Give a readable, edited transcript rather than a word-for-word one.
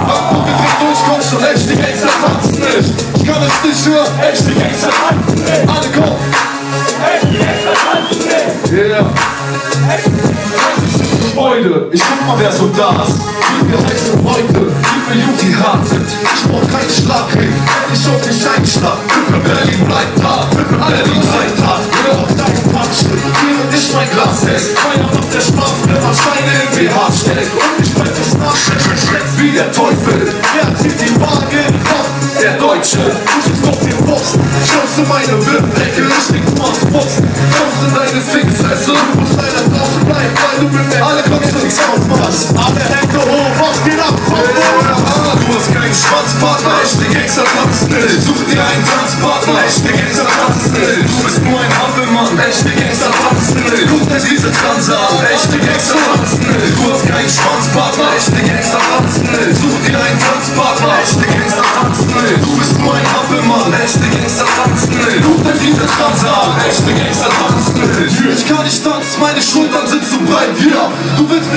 Frankfurt, wir drehen durch, komm schon, echte Gangster tanzen nicht. Ich kann es nicht hören, echte Gangster tanzen nicht. Alle kommen. Echte Gangster tanzen nicht. Yeah. Gebäude, ich guck mal, wer so da ist. Wir heißen heute, wie viele Jungs die hart sind. Ich brauch keinen Schlagring, ich auf dich einschlag. Berlin bleibt da, alle die Zeit hat. Hör auf deinen Punchschritt, während ich mein Glas hält. Keiner macht der Spaß, wenn man Steine im BH stellt. Und ich bleib es nachstellen, schlägt wie der Teufel. Wer zieht die Waage in den Kopf? Der Deutsche, du schießt auf den Posten. Schaust du meine Wippendecke, ich denk du machst Posten. Schaust in deine Fickfresse, du musst leider draußen bleiben, weil du mit mir alle kommst und nichts ausmachst. Alle Hände hoch, was geht ab? Du hast keinen Schwanzpartner, echte Gangster tanzen nicht. Such dir einen Tanzpartner, echte Gangster tanzen nicht. Du bist nur ein Hampelmann, echte Gangster tanzen nicht. Guck dir diese Transe an, echte Gangster tanzen nicht. Du hast keinen Schwanzpartner, echte Gangster tanzen nicht. Such dir einen Tanzpartner, echte Gangster tanzen nicht. Du bist nur ein Hampelmann, echte Gangster tanzen nicht. Guck dir diese Transe an, echte Gangster tanzen nicht. Ich kann nicht tanzen, meine Schultern sind zu breit, ja. Du willst